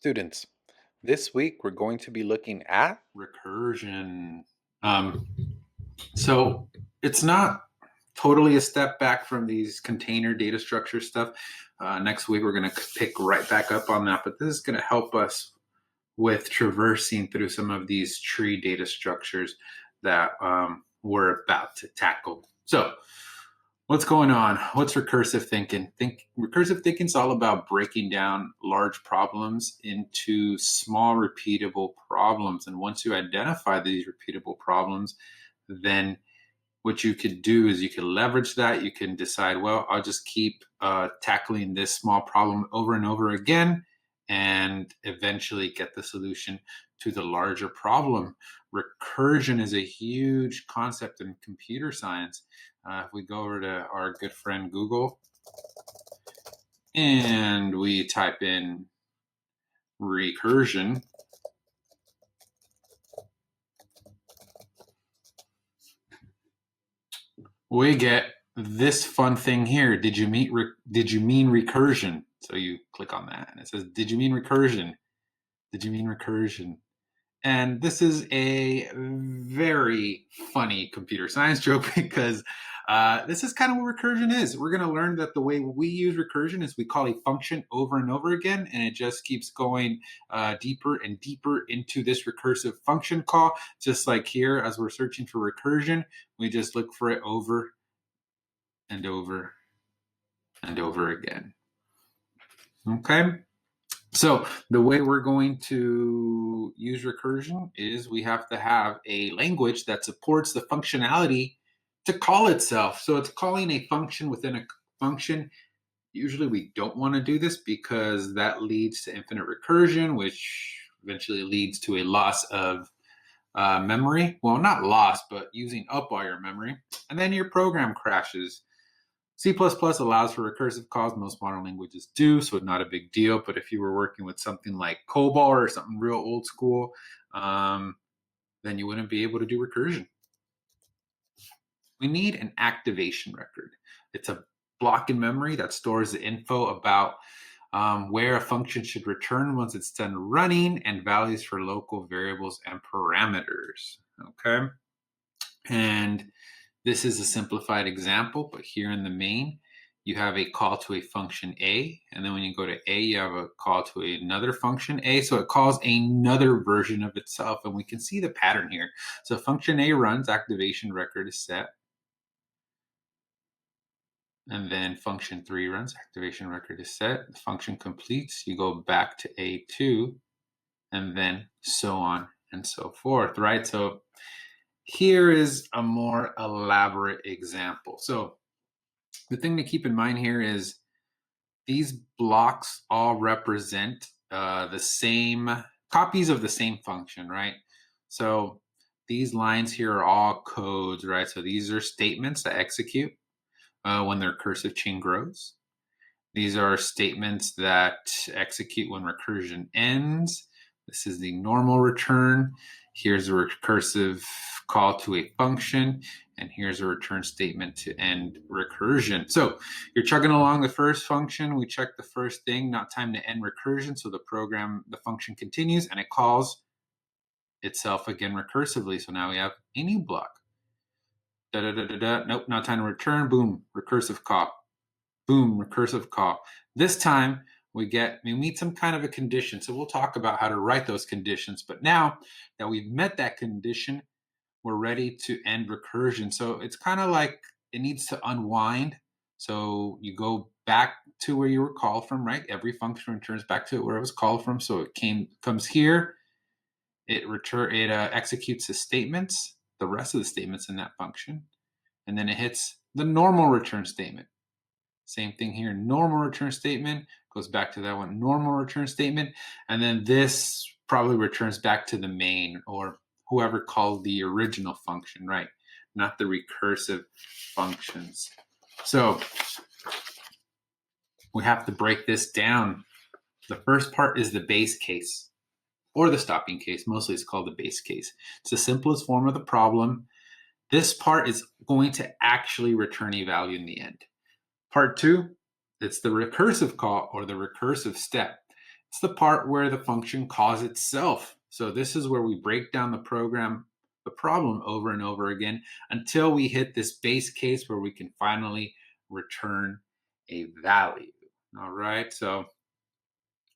Students, this week we're going to be looking at recursion. Um, so it's not totally a step back from these container data structure stuff. Next week we're going to pick right back up on that, but this is going to help us with traversing through some of these tree data structures that we're about to tackle. So what's going on? What's recursive thinking? Recursive thinking is all about breaking down large problems into small repeatable problems. And once you identify these repeatable problems, then what you could do is you can leverage that. You can decide, well, I'll just keep tackling this small problem over and over again and eventually get the solution to the larger problem. Recursion is a huge concept in computer science. If we go over to our good friend Google and we type in recursion, we get this fun thing here. Did you mean recursion? So you click on that and it says, did you mean recursion? Did you mean recursion? And this is a very funny computer science joke because this is kind of what recursion is. We're going to learn that the way we use recursion is we call a function over and over again, and it just keeps going deeper and deeper into this recursive function call. Just like here, as we're searching for recursion, we just look for it over and over and over again. Okay. So the way we're going to use recursion is we have to have a language that supports the functionality to call itself. So it's calling a function within a function. Usually we don't want to do this because that leads to infinite recursion, which eventually leads to a loss of memory. Well, not loss, but using up all your memory. And then your program crashes. C++ allows for recursive calls. Most modern languages do, so not a big deal. But if you were working with something like COBOL or something real old school, then you wouldn't be able to do recursion. We need an activation record. It's a block in memory that stores the info about where a function should return once it's done running and values for local variables and parameters. Okay, and this is a simplified example, but here in the main, you have a call to a function A, and then when you go to A, you have a call to another function A, so it calls another version of itself, and we can see the pattern here. So function A runs, activation record is set, and then function 3 runs, activation record is set, the function completes, you go back to A2, and then so on and so forth, right? So here is a more elaborate example. So the thing to keep in mind here is these blocks all represent the same copies of the same function, right? So these lines here are all codes, right? So these are statements that execute when the recursive chain grows. These are statements that execute when recursion ends. This is the normal return. Here's a recursive call to a function, and here's a return statement to end recursion. So you're chugging along the first function. We check the first thing, not time to end recursion. So the function continues and it calls itself again recursively. So now we have a new block. Nope, not time to return. Boom, recursive call. Boom, recursive call. This time we meet some kind of a condition. So we'll talk about how to write those conditions. But now that we've met that condition, we're ready to end recursion. So it's kind of like it needs to unwind. So you go back to where you were called from, right? Every function returns back to where it was called from. So it comes here. It executes the statements, the rest of the statements in that function, and then it hits the normal return statement. Same thing here, normal return statement, goes back to that one, normal return statement, and then this probably returns back to the main or whoever called the original function, right? Not the recursive functions. So we have to break this down. The first part is the base case or the stopping case. Mostly it's called the base case. It's the simplest form of the problem. This part is going to actually return a value in the end. Part 2, it's the recursive call or the recursive step. It's the part where the function calls itself. So this is where we break down the problem over and over again until we hit this base case where we can finally return a value. All right, so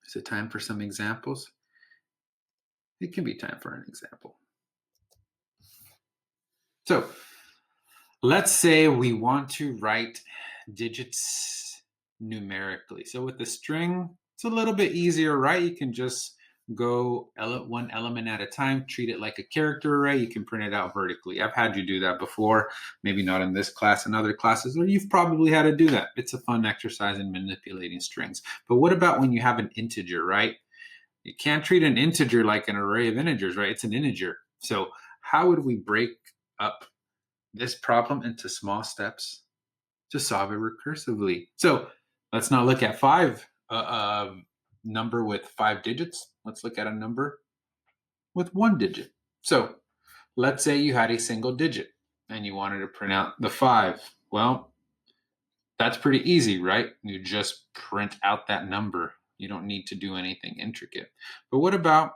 is it time for some examples? It can be time for an example. So let's say we want to write digits numerically. So with the string, it's a little bit easier, right? You can just go one element at a time, treat it like a character array. You can print it out vertically. I've had you do that before, maybe not in this class, in other classes, or you've probably had to do that. It's a fun exercise in manipulating strings. But what about when you have an integer, right? You can't treat an integer like an array of integers, right? It's an integer. So how would we break up this problem into small steps to solve it recursively? So let's not look at number with 5 digits. Let's look at a number with 1 digit. So let's say you had a single digit and you wanted to print out the 5. Well, that's pretty easy, right? You just print out that number. You don't need to do anything intricate. But what about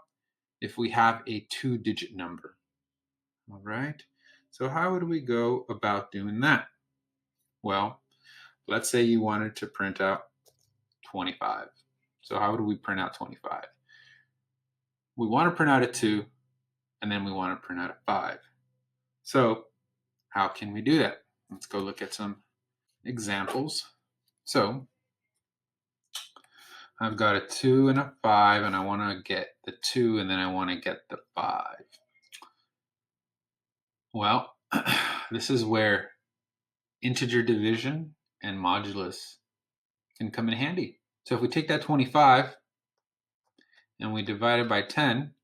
if we have a 2-digit number? All right. So how would we go about doing that? Well, let's say you wanted to print out 25. So how would we print out 25? We want to print out a 2, and then we want to print out a 5. So how can we do that? Let's go look at some examples. So I've got a 2 and a 5, and I want to get the 2, and then I want to get the 5. Well, this is where integer division and modulus can come in handy. So if we take that 25 and we divide it by 10,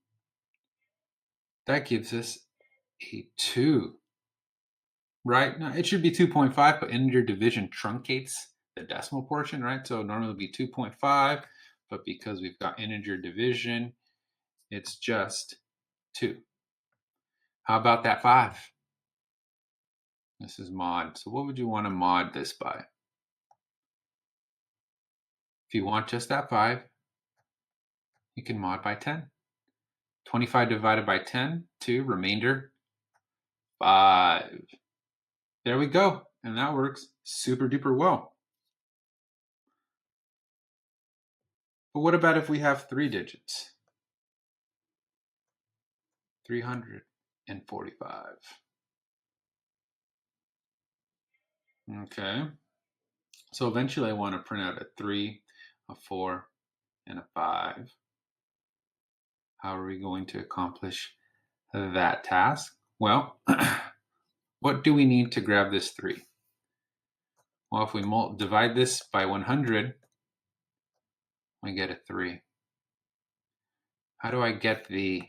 that gives us a 2, right? Now, it should be 2.5, but integer division truncates the decimal portion, right? So normally it would be 2.5, but because we've got integer division, it's just 2. How about that 5? This is mod. So what would you want to mod this by? If you want just that 5, you can mod by 10. 25 divided by 10, 2, remainder 5. There we go. And that works super duper well. But what about if we have 3 digits? 345. Okay. So eventually I want to print out a 3, a 4, and a 5. How are we going to accomplish that task? Well, what do we need to grab this 3? Well, if we divide this by 100, we get a 3. How do I get the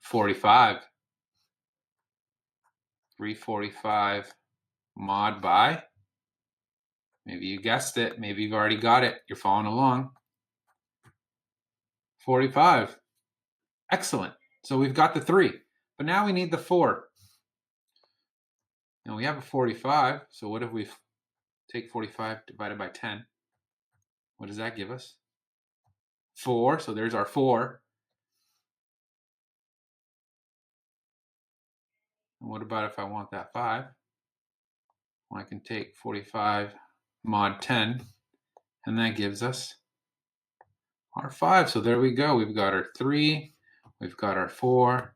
45? 345 mod by, maybe you guessed it, maybe you've already got it, you're following along. 45. Excellent. So we've got the 3, but now we need the 4. And we have a 45, so what if we take 45 divided by 10? What does that give us? 4, so there's our 4. And what about if I want that 5? Well, I can take 45 mod 10, and that gives us our 5. So there we go. We've got our 3, we've got our 4,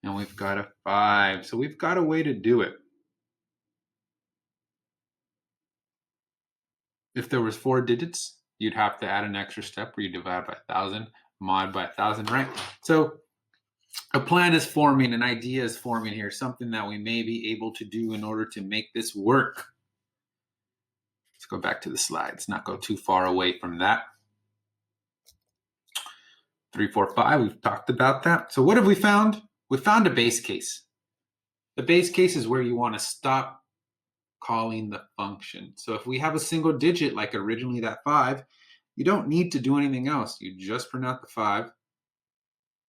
and we've got a 5. So we've got a way to do it. If there was 4 digits, you'd have to add an extra step where you divide by 1,000, mod by 1,000, right? So a plan is forming, an idea is forming here, something that we may be able to do in order to make this work. Let's go back to the slides, not go too far away from that. 3, 4, 5, we've talked about that. So what have we found? We found a base case. The base case is where you want to stop calling the function. So if we have a single digit, like originally that 5, you don't need to do anything else. You just print out the 5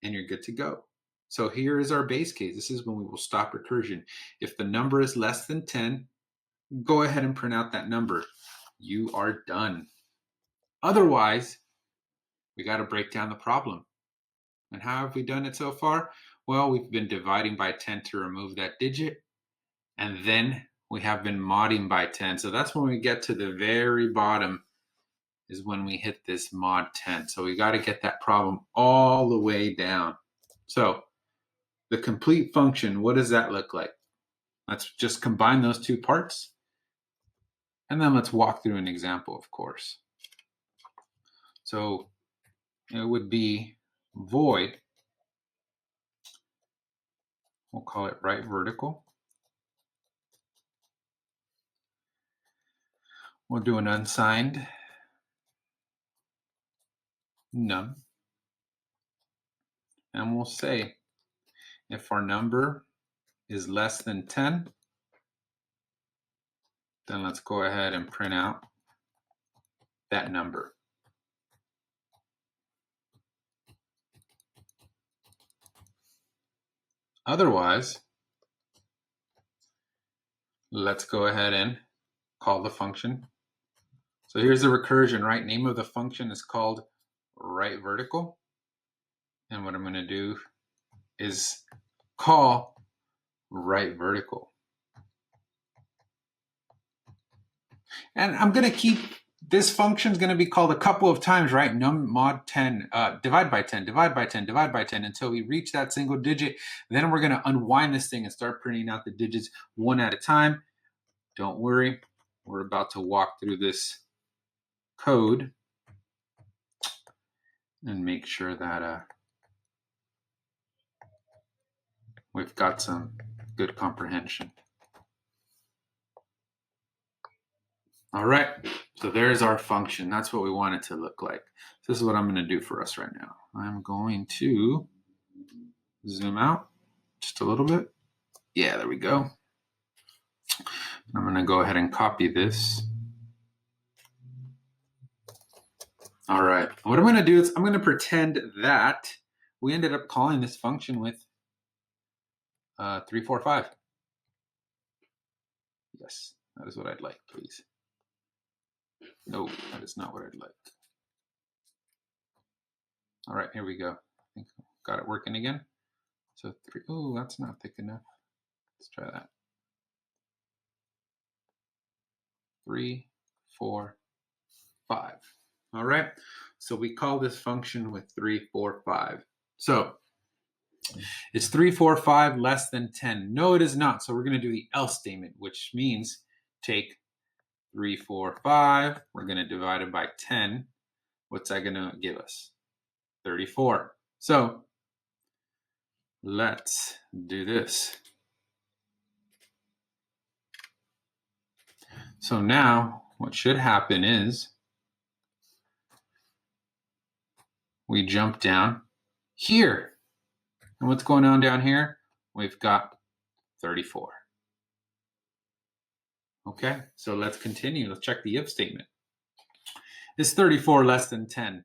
and you're good to go. So here is our base case. This is when we will stop recursion. If the number is less than 10, go ahead and print out that number. You are done. Otherwise, we got to break down the problem. And how have we done it so far? Well, we've been dividing by 10 to remove that digit. And then we have been modding by 10. So that's when we get to the very bottom is when we hit this mod 10. So we got to get that problem all the way down. So the complete function, what does that look like? Let's just combine those two parts. And then let's walk through an example, of course. So it would be void. We'll call it right vertical. We'll do an unsigned num. And we'll say if our number is less than 10, then let's go ahead and print out that number. Otherwise, let's go ahead and call the function. So here's the recursion, right? Name of the function is called right vertical. And what I'm going to do is call right vertical. And I'm going to keep this function is going to be called a couple of times, right? Num mod 10, divide by 10, divide by 10, divide by 10 until we reach that single digit. Then we're going to unwind this thing and start printing out the digits one at a time. Don't worry, we're about to walk through this code and make sure that we've got some good comprehension. All right, so there's our function. That's what we want it to look like. This is what I'm going to do for us right now. I'm going to zoom out just a little bit. Yeah, there we go. I'm going to go ahead and copy this. All right, what I'm going to do is I'm going to pretend that we ended up calling this function with 345. Yes, that is what I'd like, please. No, that is not what I'd like. All right, here we go. I think got it working again. So 3, oh, that's not thick enough. Let's try that. 3, 4, 5. All right, so we call this function with 3, 4, 5. So is 3, 4, 5 less than 10? No, it is not. So we're going to do the else statement, which means take 3, 4, 5. We're going to divide it by 10. What's that going to give us? 34. So let's do this. So now what should happen is we jump down here. And what's going on down here? We've got 34. Okay, so let's continue. Let's check the if statement. Is 34 less than 10?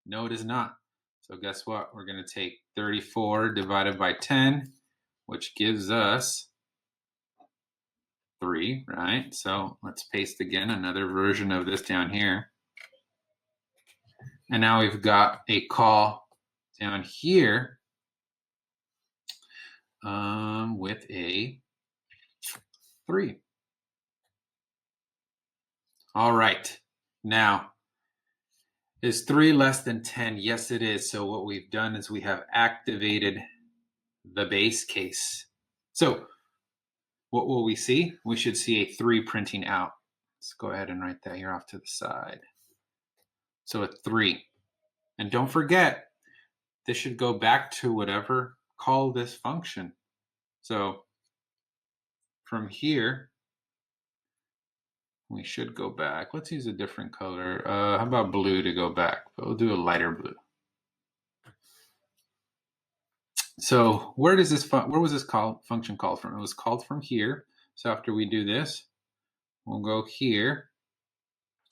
No, it is not. So guess what? We're going to take 34 divided by 10, which gives us 3, right? So let's paste again another version of this down here. And now we've got a call down here with a 3. All right. Now, is 3 less than 10? Yes, it is. So what we've done is we have activated the base case. So what will we see? We should see a 3 printing out. Let's go ahead and write that here off to the side. So a 3. And don't forget, this should go back to whatever call this function. So from here, we should go back. Let's use a different color. How about blue to go back? But we'll do a lighter blue. So where was this function called from? It was called from here. So after we do this, we'll go here.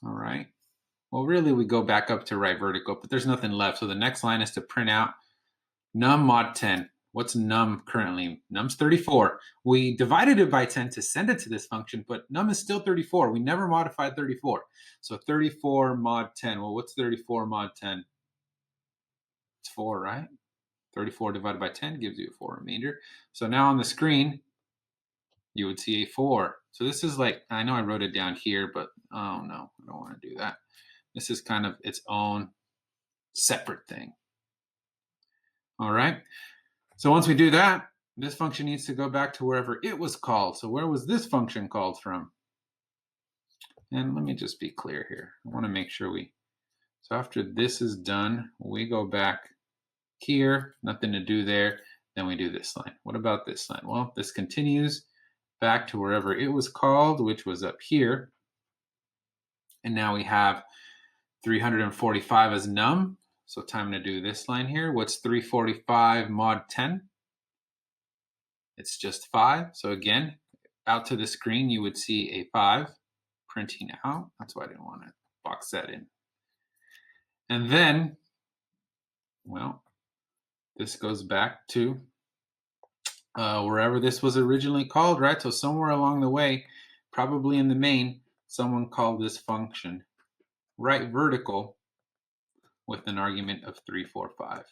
All right. Well, really, we go back up to right vertical, but there's nothing left. So the next line is to print out num mod 10. What's num currently? Num's 34. We divided it by 10 to send it to this function, but num is still 34. We never modified 34. So 34 mod 10. Well, what's 34 mod 10? It's 4, right? 34 divided by 10 gives you a 4 remainder. So now on the screen, you would see a 4. So this is like, I know I wrote it down here, but oh no, I don't want to do that. This is kind of its own separate thing. All right. So once we do that, this function needs to go back to wherever it was called. So where was this function called from? And let me just be clear here. I want to make sure so after this is done, we go back here, nothing to do there. Then we do this line. What about this line? Well, this continues back to wherever it was called, which was up here. And now we have 345 as num. So time to do this line here. What's 345 mod 10? It's just 5. So again, out to the screen, you would see a 5 printing out. That's why I didn't want to box that in. And then, well, this goes back to wherever this was originally called, right? So somewhere along the way, probably in the main, someone called this function right vertical with an argument of 345.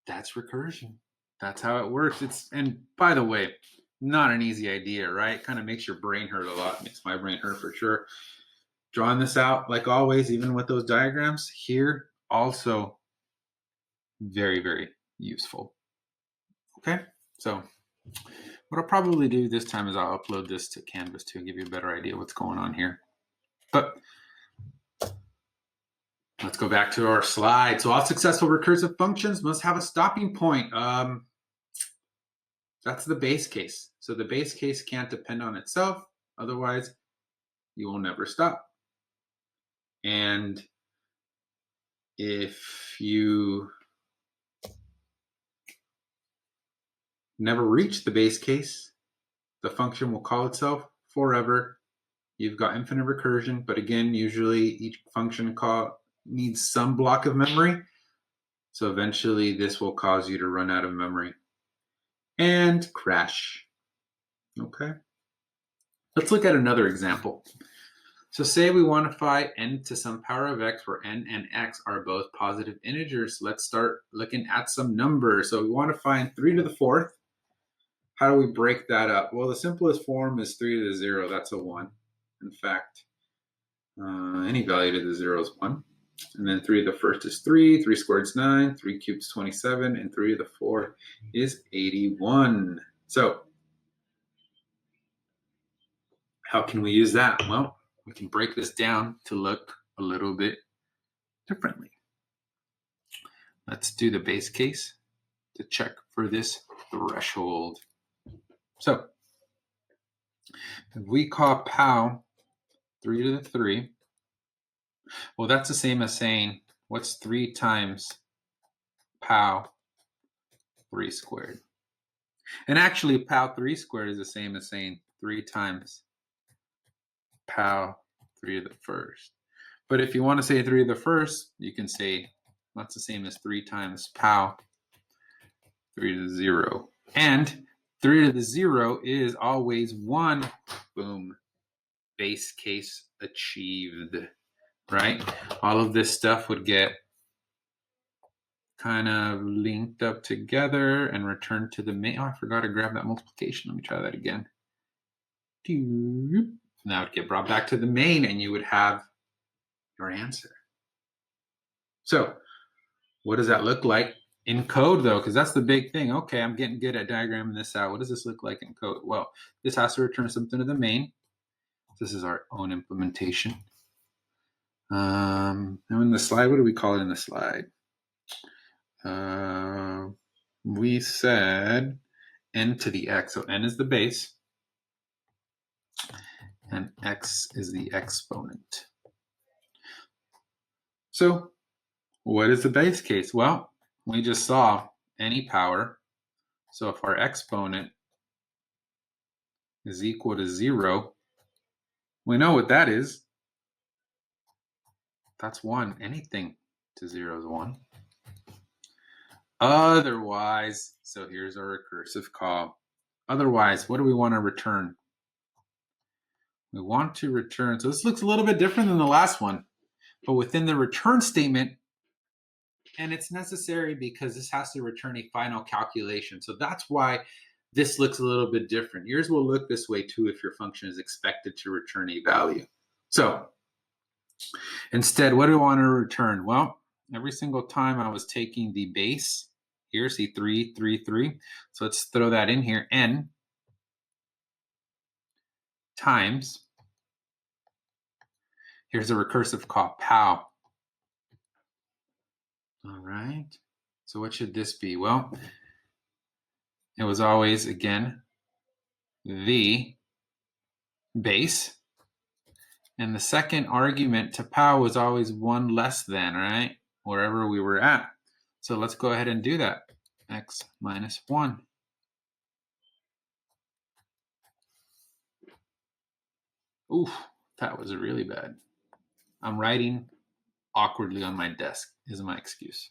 That's recursion. That's how it works. And by the way, not an easy idea, right? Kind of makes your brain hurt a lot. Makes my brain hurt for sure. Drawing this out, like always, even with those diagrams here, also very, very useful. Okay, so what I'll probably do this time is I'll upload this to Canvas to give you a better idea what's going on here. But let's go back to our slide. So all successful recursive functions must have a stopping point. That's the base case. So the base case can't depend on itself. Otherwise, you will never stop. And if you never reach the base case, the function will call itself forever. You've got infinite recursion, but again, usually each function call needs some block of memory. So eventually this will cause you to run out of memory and crash. Okay. Let's look at another example. So say we want to find n to some power of x where n and x are both positive integers. Let's start looking at some numbers. So we want to find 3 to the 4th. How do we break that up? Well, the simplest form is 3 to the 0. That's a 1. In fact, any value to the 0 is 1. And then 3 to the 1st is 3. 3 squared is 9. 3 cubed is 27. And 3 to the 4th is 81. So how can we use that? Well, we can break this down to look a little bit differently. Let's do the base case to check for this threshold. So if we call pow 3 to the 3, well, that's the same as saying, what's 3 times pow 3 squared? And actually, pow 3 squared is the same as saying 3 times pow 3 to the 1st. But if you want to say 3 to the 1st, you can say that's the same as 3 times pow 3 to the 0. And 3 to the 0 is always 1. Boom. Base case achieved. Right? All of this stuff would get kind of linked up together and returned to the main. Oh, I forgot to grab that multiplication. Let me try that again. Now it would get brought back to the main and you would have your answer. So what does that look like in code though? Because that's the big thing. Okay, I'm getting good at diagramming this out. What does this look like in code? Well, this has to return something to the main. This is our own implementation. And in the slide, what do we call it in the slide? We said n to the x. So n is the base and x is the exponent. So what is the base case? Well, we just saw any power. So if our exponent is equal to 0, we know what that is. That's 1. Anything to 0 is 1. Otherwise, so here's our recursive call. Otherwise, what do we want to return? We want to return, so this looks a little bit different than the last one. but within the return statement, and it's necessary because this has to return a final calculation. So that's why this looks a little bit different. Yours will look this way too if your function is expected to return a value. So instead, what do I want to return? Well, every single time I was taking the base here, see 3, 3, 3. So let's throw that in here, n times, here's a recursive call, pow. All right, so what should this be? Well, it was always, again, the base. And the second argument to pow was always 1 less than, right? Wherever we were at. So let's go ahead and do that. X minus 1. Oof, that was really bad. I'm writing awkwardly on my desk is my excuse.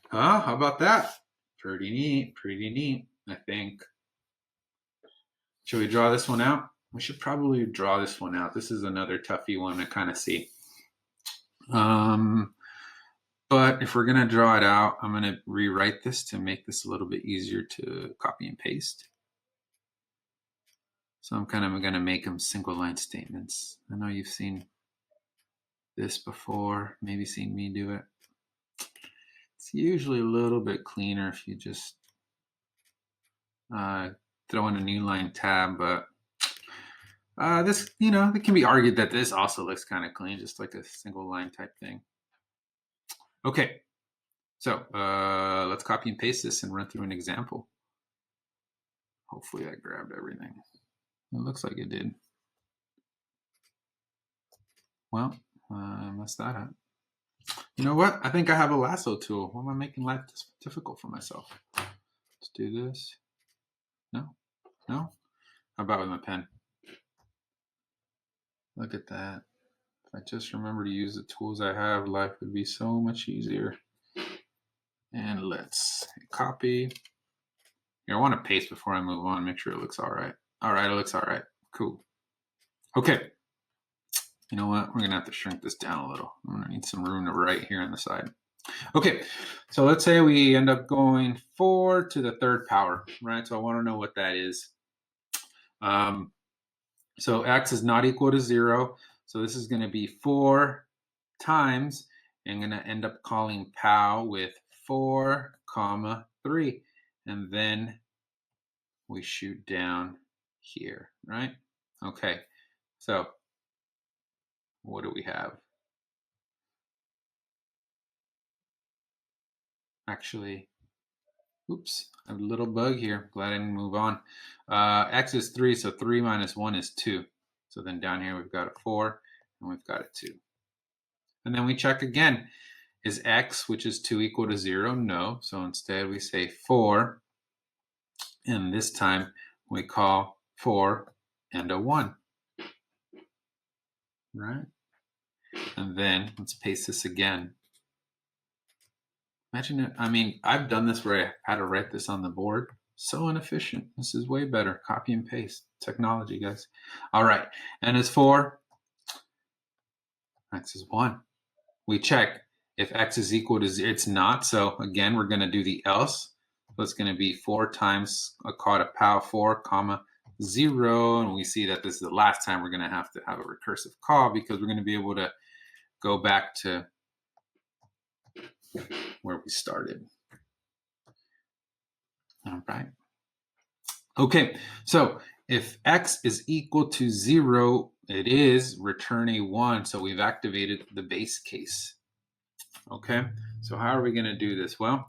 How about that? Pretty neat, I think. Should we draw this one out? We should probably draw this one out. This is another toughie one to kind of see. But if we're going to draw it out, I'm going to rewrite this to make this a little bit easier to copy and paste. So I'm kind of going to make them single line statements. I know you've seen this before, maybe seen me do it. It's usually a little bit cleaner if you just throw in a new line tab, but this, it can be argued that this also looks kind of clean, just like a single line type thing. Okay, so let's copy and paste this and run through an example. Hopefully I grabbed everything. It looks like it did. Well, I messed that up. You know what? I think I have a lasso tool. Why am I making life difficult for myself? Let's do this. No? How about with my pen? Look at that. If I just remember to use the tools I have, life would be so much easier. And let's copy. Here, I want to paste before I move on, make sure it looks all right. All right, it looks all right. Cool. Okay. You know what? We're going to have to shrink this down a little. I'm going to need some room to write here on the side. Okay, so let's say we end up going 4 to the third power, right? So I want to know what that is. So x is not equal to 0. So this is going to be 4 times. I'm going to end up calling pow with 4, 3. And then we shoot down here, right? Okay, so what do we have? Actually, oops, I have a little bug here. Glad I didn't move on. X is 3, so 3 minus 1 is 2. So then down here we've got a 4, and we've got a 2. And then we check again. Is x, which is 2, equal to 0? No. So instead we say 4, and this time we call 4 and a 1. Right? And then let's paste this again. Imagine it. I mean, I've done this where I had to write this on the board. So inefficient. This is way better. Copy and paste. Technology, guys. All right. And it's 4. X is 1. We check if x is equal to 0. It's not. So again, we're going to do the else. So it's going to be 4 times a call to pow 4, 0. And we see that this is the last time we're going to have a recursive call because we're going to be able to go back to where we started. All right. Okay, so if x is equal to 0, it is return a 1. So we've activated the base case. Okay, so how are we going to do this? Well,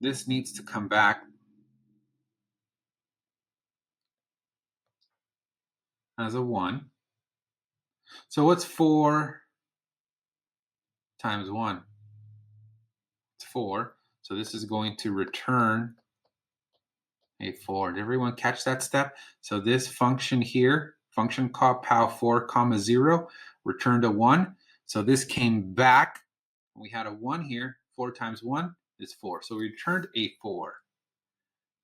this needs to come back as a 1. So what's 4 times 1? It's 4. So this is going to return a 4. Did everyone catch that step? So this function here, function called pow 4, 0, returned a 1. So this came back. We had a 1 here. 4 times 1 is 4. So we returned a 4.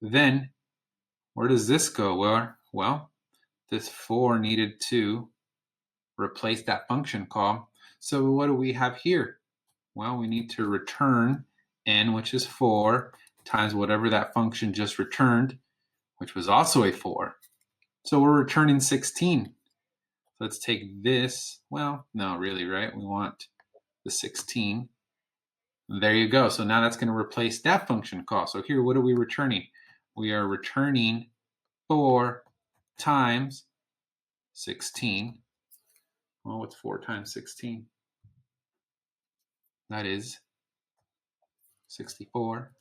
Then where does this go? Well, this 4 needed to replace that function call. So what do we have here? Well, we need to return n, which is 4, times whatever that function just returned, which was also a 4. So we're returning 16. Let's take this. Well, no, really, right? We want the 16. There you go. So now that's going to replace that function call. So here, what are we returning? We are returning 4 times 16. Well, what's 4 times 16? That is 64.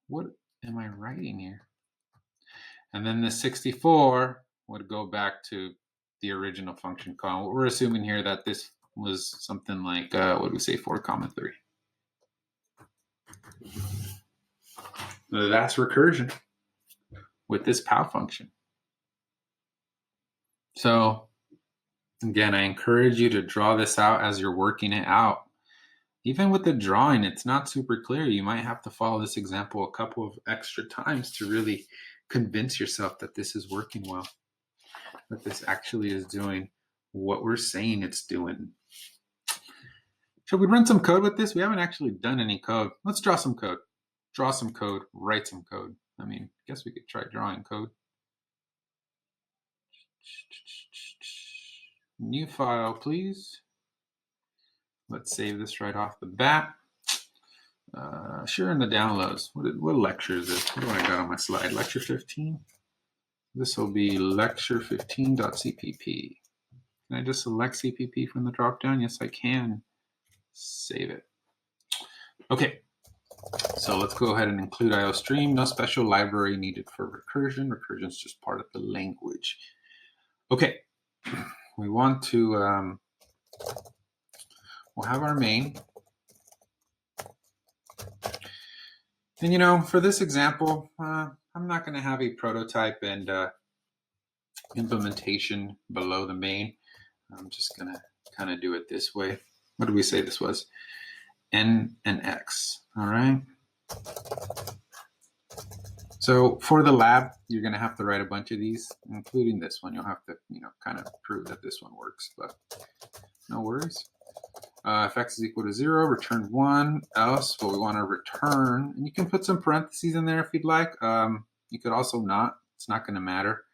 What am I writing here? And then the 64 would go back to the original function call. We're assuming here that this was something like, what do we say, 4, 3. That's recursion with this POW function. So again, I encourage you to draw this out as you're working it out. Even with the drawing, it's not super clear. You might have to follow this example a couple of extra times to really convince yourself that this is working well, that this actually is doing what we're saying it's doing. Should we run some code with this? We haven't actually done any code. Let's draw some code. Draw some code, write some code. I mean, I guess we could try drawing code. New file, please. Let's save this right off the bat. Sure, in the downloads. What lecture is this? What do I got on my slide? Lecture 15? This will be lecture15.cpp. Can I just select CPP from the dropdown? Yes, I can. Save it. Okay, so let's go ahead and include IOStream. No special library needed for recursion. Recursion is just part of the language. Okay, we want to, we'll have our main. And you know, for this example, I'm not going to have a prototype and implementation below the main. I'm just going to kind of do it this way. What did we say this was? N and X, all right? So for the lab, you're going to have to write a bunch of these, including this one. You'll have to, you know, kind of prove that this one works, but no worries. If x is equal to 0, return 1, else what we want to return, and you can put some parentheses in there if you'd like. You could also not. It's not going to matter.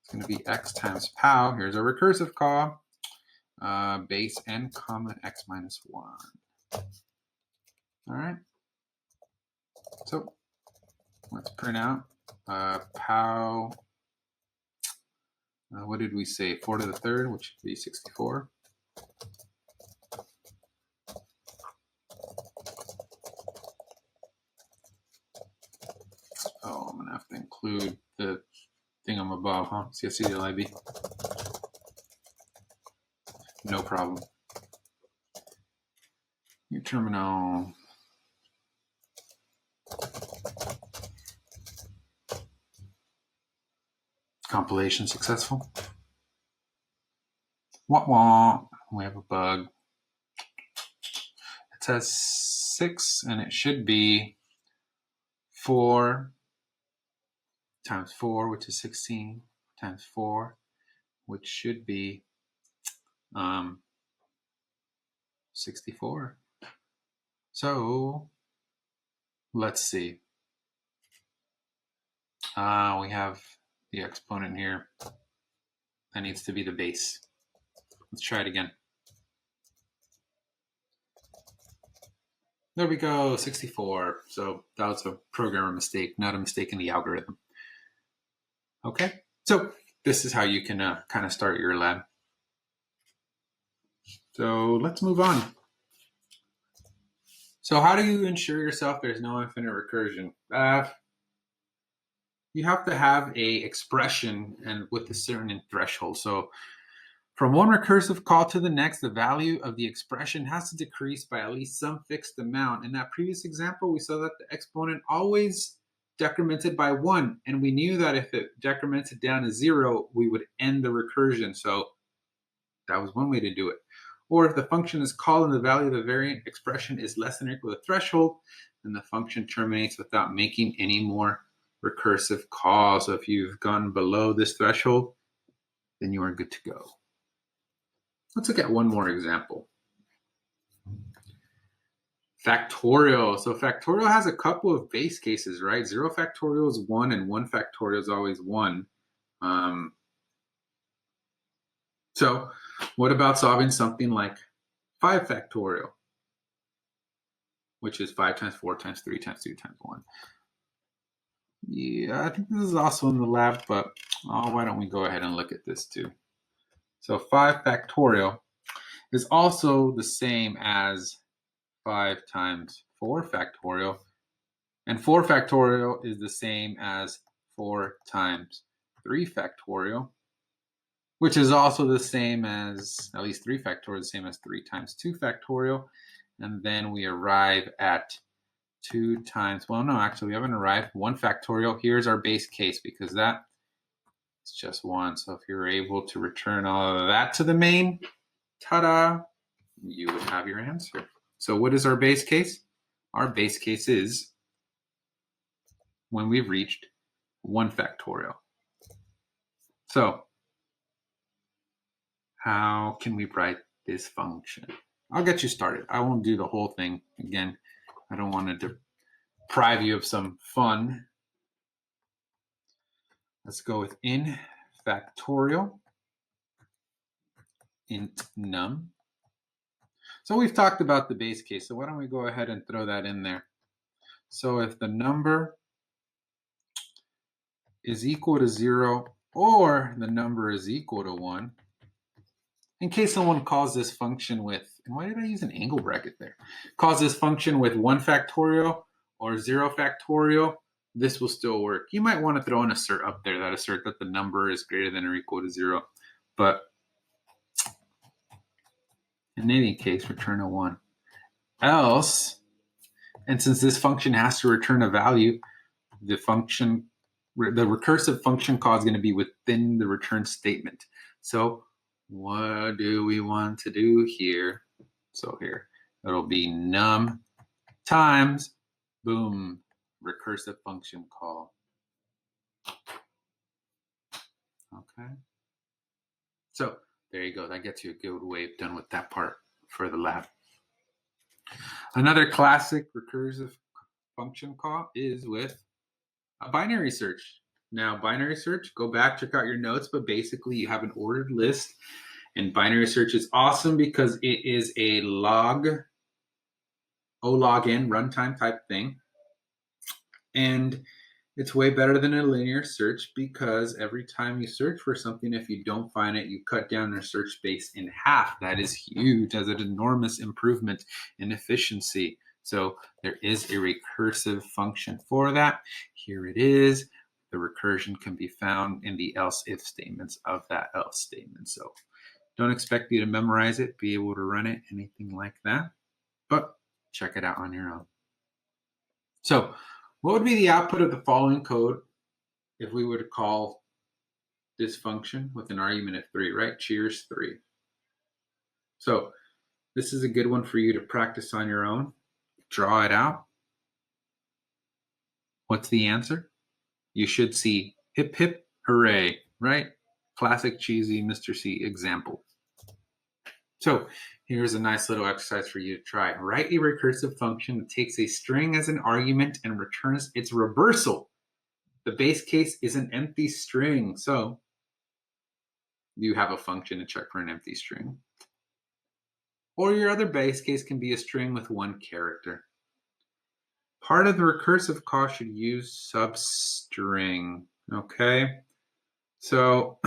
It's going to be x times POW. Here's a recursive call. Base n comma x minus 1. All right. So let's print out POW. What did we say? 4 to the 3rd, which would be 64. Oh, I'm gonna have to include the thingamabobber, huh? CSC-LIB. No problem. New terminal. Compilation successful. Wah wah. We have a bug. It says 6, and it should be 4 times 4, which is 16, times 4, which should be 64. So let's see. We have the exponent here. That needs to be the base. Let's try it again. There we go, 64. So that was a programmer mistake, not a mistake in the algorithm. Okay, so this is how you can kind of start your lab. So let's move on. So how do you ensure yourself there's no infinite recursion? You have to have a expression and with a certain threshold. So from one recursive call to the next, the value of the expression has to decrease by at least some fixed amount. In that previous example, we saw that the exponent always decremented by 1, and we knew that if it decremented down to 0, we would end the recursion. So that was one way to do it. Or if the function is called and the value of the variant expression is less than or equal to the threshold, then the function terminates without making any more recursive calls. So if you've gone below this threshold, then you are good to go. Let's look at one more example. Factorial. So factorial has a couple of base cases, right? 0 factorial is 1 and 1 factorial is always 1. So what about solving something like 5 factorial, which is 5 times 4 times 3 times 2 times 1? Yeah, I think this is also in the lab, but why don't we go ahead and look at this too? So 5 factorial is also the same as 5 times 4 factorial, and 4 factorial is the same as 4 times 3 factorial, which is also the same as, at least 3 factorial, the same as 3 times 2 factorial. And then we arrive at 2 times, well, no, actually we haven't arrived. 1 factorial, here's our base case because that is just 1. So if you're able to return all of that to the main, ta-da, you would have your answer. So what is our base case? Our base case is when we've reached 1 factorial. So how can we write this function? I'll get you started. I won't do the whole thing. Again, I don't want to deprive you of some fun. Let's go with in factorial int num. So we've talked about the base case, so why don't we go ahead and throw that in there. So if the number is equal to 0 or the number is equal to 1, in case someone calls this function with, and why did I use an angle bracket there? Calls this function with 1 factorial or 0 factorial, this will still work. You might want to throw an assert up there that assert that the number is greater than or equal to 0. But in any case, return a 1. Else, and since this function has to return a value, the recursive function call is going to be within the return statement. So what do we want to do here? So here, it'll be num times, boom, recursive function call. Okay. So there you go. That gets you a good way done with that part for the lab. Another classic recursive function call is with a binary search. Now, binary search, go back, check out your notes, but basically you have an ordered list, and binary search is awesome because it is a O-log n runtime type thing. And it's way better than a linear search because every time you search for something, if you don't find it, you cut down your search space in half. That is huge, as an enormous improvement in efficiency. So there is a recursive function for that. Here it is. The recursion can be found in the else if statements of that else statement. So don't expect you to memorize it, be able to run it, anything like that, but check it out on your own. So what would be the output of the following code if we were to call this function with an argument of 3, right? Cheers 3. So this is a good one for you to practice on your own. Draw it out. What's the answer? You should see hip hip hooray, right? Classic cheesy Mr. C example. So here's a nice little exercise for you to try. Write a recursive function that takes a string as an argument and returns its reversal. The base case is an empty string. So you have a function to check for an empty string. Or your other base case can be a string with 1 character. Part of the recursive call should use substring, okay? So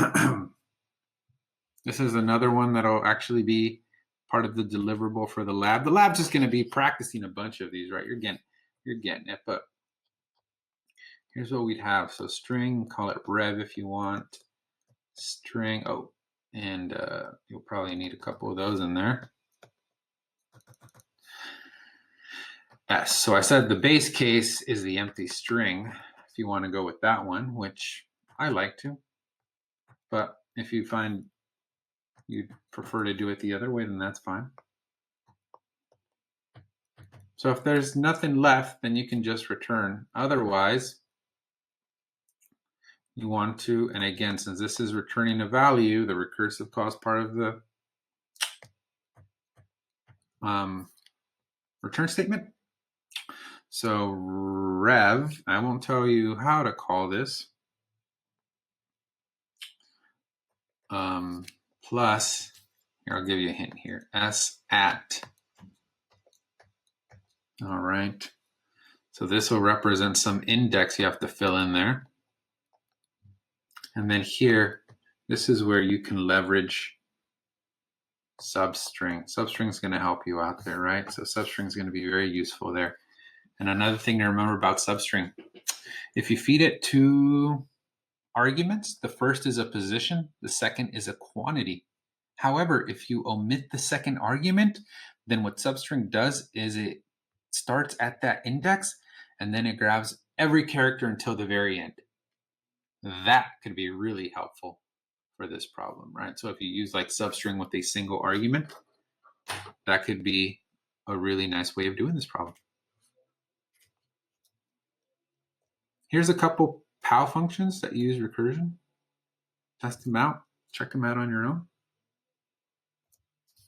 this is another one that'll actually be part of the deliverable for the lab. The lab's just going to be practicing a bunch of these, right? You're getting it, but here's what we'd have. So string, call it rev if you want. String, and you'll probably need a couple of those in there. Yes, so I said the base case is the empty string, if you want to go with that one, which I like to. But if you find you'd prefer to do it the other way, then that's fine. So if there's nothing left, then you can just return. Otherwise, you want to, and again, since this is returning a value, the recursive call is part of the return statement. So rev, I won't tell you how to call this, plus, here, I'll give you a hint here, s at. All right. So this will represent some index you have to fill in there. And then here, this is where you can leverage substring. Substring is going to help you out there, right? So substring is going to be very useful there. And another thing to remember about substring, if you feed it two arguments, the first is a position, the second is a quantity. However, if you omit the second argument, then what substring does is it starts at that index and then it grabs every character until the very end. That could be really helpful for this problem, right? So if you use like substring with a single argument, that could be a really nice way of doing this problem. Here's a couple PAL functions that use recursion. Test them out, check them out on your own.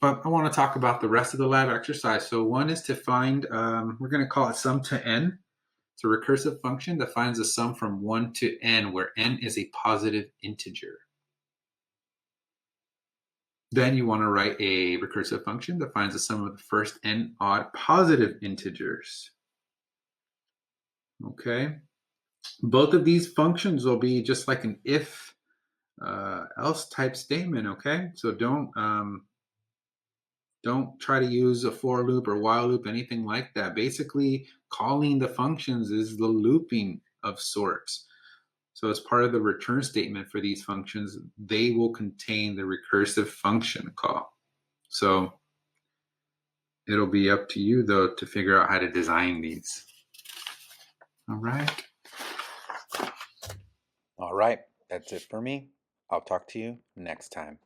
But I want to talk about the rest of the lab exercise. So one is to find, we're going to call it sum to n. It's a recursive function that finds a sum from 1 to n, where n is a positive integer. Then you want to write a recursive function that finds the sum of the first n odd positive integers. Okay. Both of these functions will be just like an if else type statement. Okay. So don't try to use a for loop or while loop, anything like that. Basically, calling the functions is the looping of sorts. So as part of the return statement for these functions, they will contain the recursive function call. So it'll be up to you, though, to figure out how to design these. All right. All right. That's it for me. I'll talk to you next time.